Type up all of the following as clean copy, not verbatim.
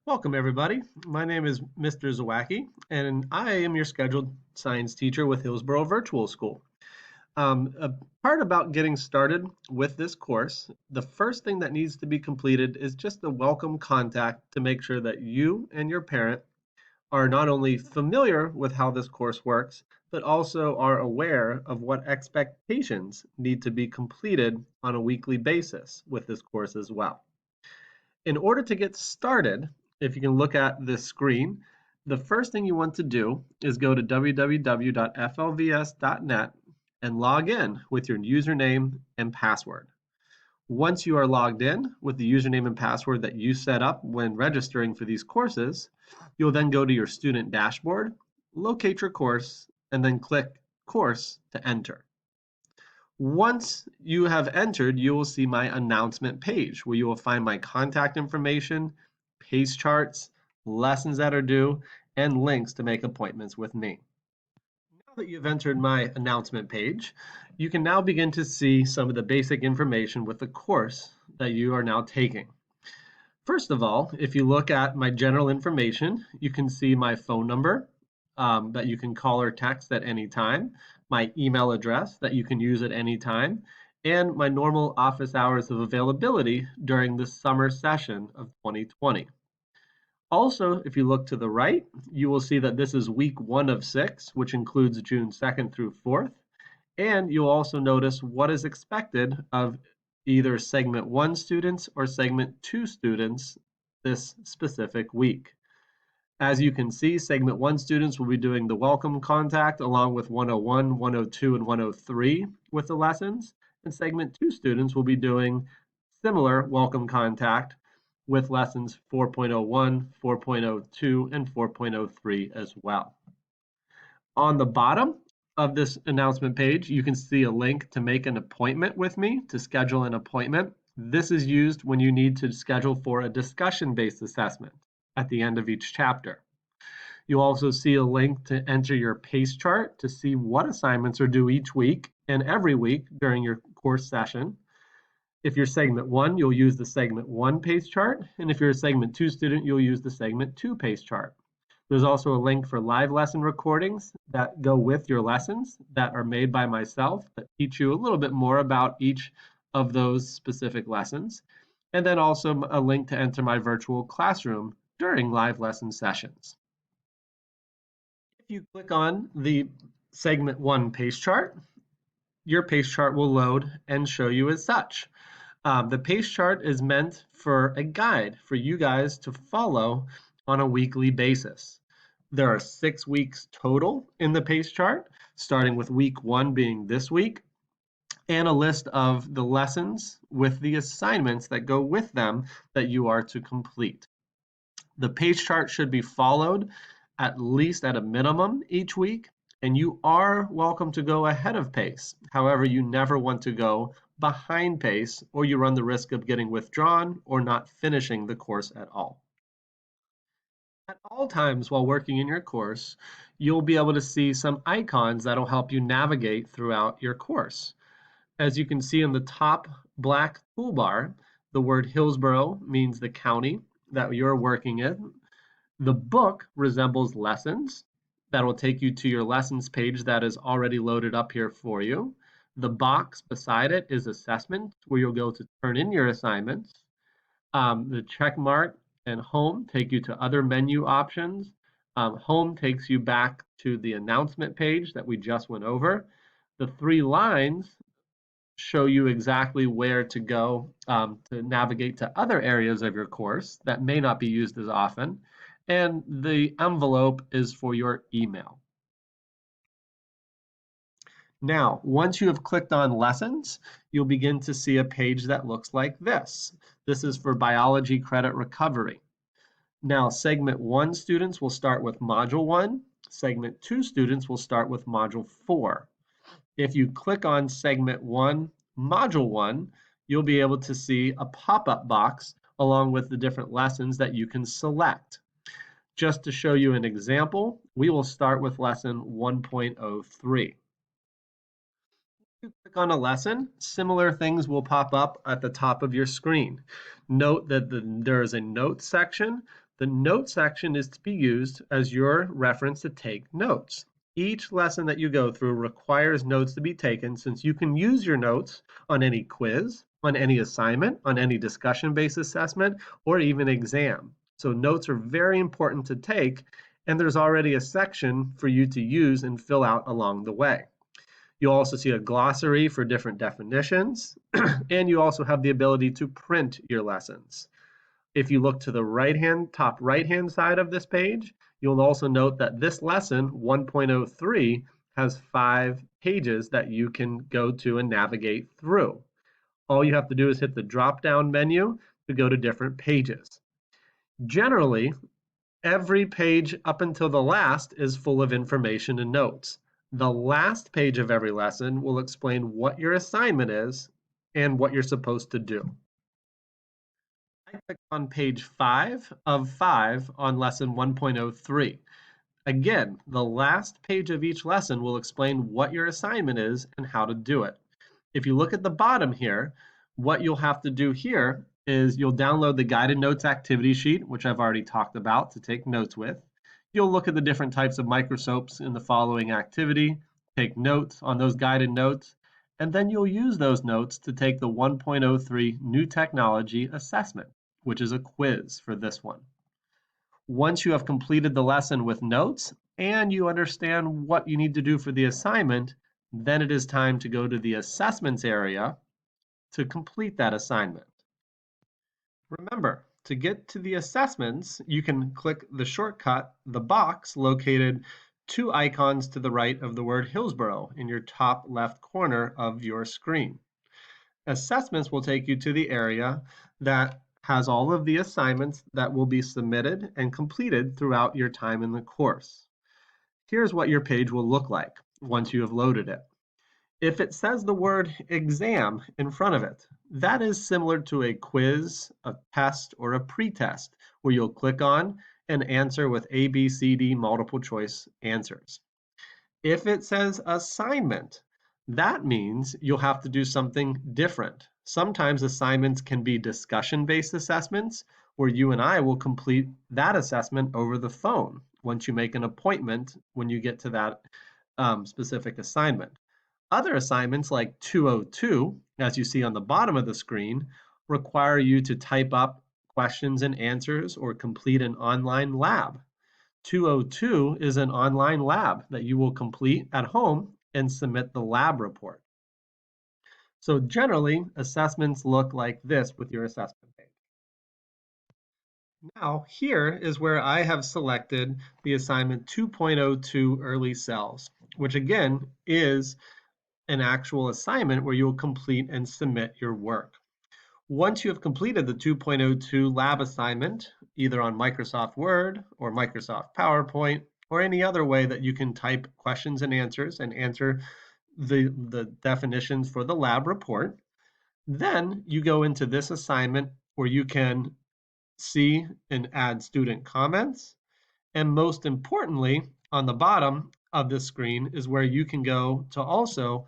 Welcome, everybody. My name is Mr. Zawacki, and I am your scheduled science teacher with Hillsborough Virtual School. A part about getting started with this course, the first thing that needs to be completed is just the welcome contact to make sure that you and your parent are not only familiar with how this course works, but also are aware of what expectations need to be completed on a weekly basis with this course as well. In order to get started, if you can look at this screen, the first thing you want to do is go to www.flvs.net and log in with your username and password. Once you are logged in with the username and password that you set up when registering for these courses, you'll then go to your student dashboard, locate your course, and then click Course to enter. Once you have entered, you will see my announcement page where you will find my contact information, pace charts, lessons that are due, and links to make appointments with me. Now that you've entered my announcement page, you can now begin to see some of the basic information with the course that you are now taking. First of all, if you look at my general information, you can see my phone number that you can call or text at any time, my email address that you can use at any time, and my normal office hours of availability during the summer session of 2020. Also, if you look to the right, you will see that this is week 1 of 6, which includes June 2nd through 4th. And you'll also notice what is expected of either segment 1 students or segment 2 students this specific week. As you can see, segment 1 students will be doing the welcome contact along with 101, 102, and 103 with the lessons, and segment 2 students will be doing similar welcome contact with lessons 4.01, 4.02, and 4.03 as well. On the bottom of this announcement page, you can see a link to make an appointment with me, to schedule an appointment. This is used when you need to schedule for a discussion-based assessment at the end of each chapter. You'll also see a link to enter your pace chart to see what assignments are due each week and every week during your course session. If you're segment 1, you'll use the segment 1 pace chart, and if you're a segment 2 student, you'll use the segment 2 pace chart. There's also a link for live lesson recordings that go with your lessons that are made by myself that teach you a little bit more about each of those specific lessons. And then also a link to enter my virtual classroom during live lesson sessions. If you click on the segment 1 pace chart, your pace chart will load and show you as such. The pace chart is meant for a guide for you guys to follow on a weekly basis. There are 6 weeks total in the pace chart, starting with week 1 being this week, and a list of the lessons with the assignments that go with them that you are to complete. The pace chart should be followed at least at a minimum each week, and you are welcome to go ahead of pace. However, you never want to go behind pace, or you run the risk of getting withdrawn or not finishing the course at all. At all times while working in your course, you'll be able to see some icons that'll help you navigate throughout your course. As you can see in the top black toolbar, the word Hillsborough means the county that you're working in. The book resembles lessons. That will take you to your lessons page that is already loaded up here for you. The box beside it is assessment, where you'll go to turn in your assignments. The check mark and home take you to other menu options. Home takes you back to the announcement page that we just went over. The 3 lines show you exactly where to go to navigate to other areas of your course that may not be used as often. And the envelope is for your email. Now, once you have clicked on lessons, you'll begin to see a page that looks like this. This is for biology credit recovery. Now, segment 1 students will start with module 1. Segment 2 students will start with module 4. If you click on segment 1, module 1, you'll be able to see a pop-up box along with the different lessons that you can select. Just to show you an example, we will start with lesson 1.03. If you click on a lesson, similar things will pop up at the top of your screen. Note that there is a notes section The note section is to be used as your reference to take notes. Each lesson that you go through requires notes to be taken, since you can use your notes on any quiz, on any assignment, on any discussion-based assessment, or even exam. So notes are very important to take, and there's already a section for you to use and fill out along the way. You'll also see a glossary for different definitions, and you also have the ability to print your lessons. If you look to the top right-hand side of this page, you'll also note that this lesson, 1.03, has 5 pages that you can go to and navigate through. All you have to do is hit the drop-down menu to go to different pages. Generally, every page up until the last is full of information and notes. The last page of every lesson will explain what your assignment is and what you're supposed to do. I click on page 5 of 5 on lesson 1.03. Again, the last page of each lesson will explain what your assignment is and how to do it. If you look at the bottom here, what you'll have to do here is you'll download the guided notes activity sheet, which I've already talked about, to take notes with. You'll look at the different types of microscopes in the following activity, take notes on those guided notes, and then you'll use those notes to take the 1.03 New Technology Assessment, which is a quiz for this one. Once you have completed the lesson with notes and you understand what you need to do for the assignment, then it is time to go to the assessments area to complete that assignment. Remember, to get to the assessments, you can click the shortcut, the box located 2 icons to the right of the word Hillsborough in your top left corner of your screen. Assessments will take you to the area that has all of the assignments that will be submitted and completed throughout your time in the course. Here's what your page will look like once you have loaded it. If it says the word exam in front of it, that is similar to a quiz, a test, or a pretest, where you'll click on and answer with A, B, C, D multiple choice answers. If it says assignment, that means you'll have to do something different. Sometimes assignments can be discussion-based assessments, where you and I will complete that assessment over the phone once you make an appointment when you get to that specific assignment. Other assignments, like 202, as you see on the bottom of the screen, require you to type up questions and answers or complete an online lab. 202 is an online lab that you will complete at home and submit the lab report. So generally, assessments look like this with your assessment page. Now, here is where I have selected the assignment 2.02 early cells, which again is an actual assignment where you'll complete and submit your work. Once you have completed the 2.02 lab assignment, either on Microsoft Word or Microsoft PowerPoint, or any other way that you can type questions and answer the definitions for the lab report, then you go into this assignment where you can see and add student comments. And most importantly, on the bottom of the screen is where you can go to also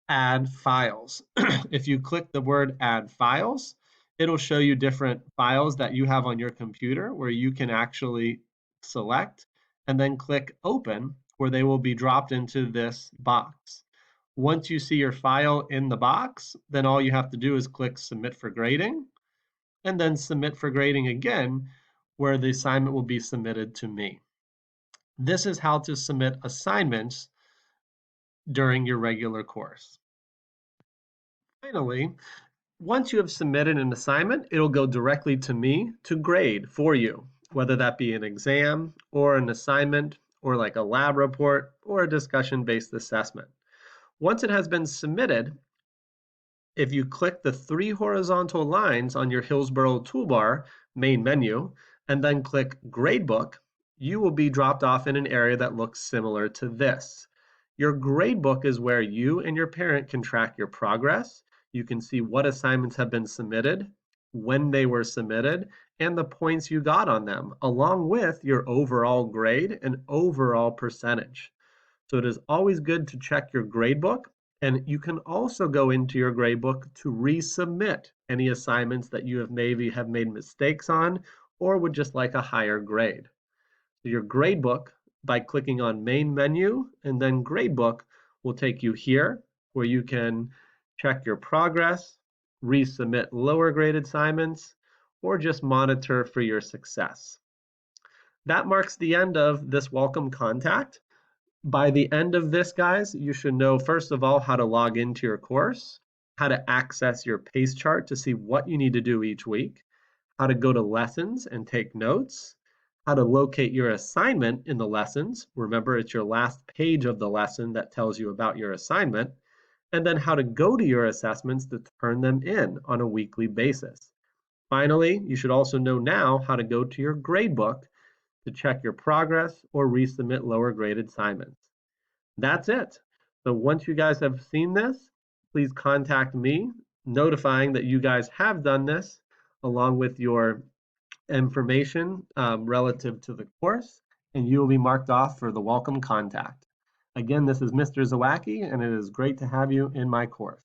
add files. If you click the word add files, it'll show you different files that you have on your computer where you can actually select and then click open, where they will be dropped into this box. Once you see your file in the box, then all you have to do is click submit for grading and then submit for grading again, where the assignment will be submitted to me. This is how to submit assignments during your regular course. Finally, once you have submitted an assignment, it'll go directly to me to grade for you, whether that be an exam or an assignment or like a lab report or a discussion-based assessment. Once it has been submitted, if you click the 3 horizontal lines on your Hillsborough toolbar main menu and then click Gradebook, you will be dropped off in an area that looks similar to this. Your gradebook is where you and your parent can track your progress. You can see what assignments have been submitted, when they were submitted, and the points you got on them, along with your overall grade and overall percentage. So it is always good to check your gradebook, and you can also go into your gradebook to resubmit any assignments that you have maybe made mistakes on or would just like a higher grade. So your gradebook, by clicking on main menu and then gradebook, will take you here where you can check your progress, resubmit lower graded assignments, or just monitor for your success. That marks the end of this welcome contact. By the end of this, guys, you should know, first of all, how to log into your course, how to access your pace chart to see what you need to do each week, how to go to lessons and take notes, how to locate your assignment in the lessons. Remember, it's your last page of the lesson that tells you about your assignment, and then how to go to your assessments to turn them in on a weekly basis. Finally, you should also know now how to go to your gradebook to check your progress or resubmit lower graded assignments. That's it. So once you guys have seen this, please contact me notifying that you guys have done this along with your information relative to the course, and you will be marked off for the welcome contact. Again, this is Mr. Zawacki, and it is great to have you in my course.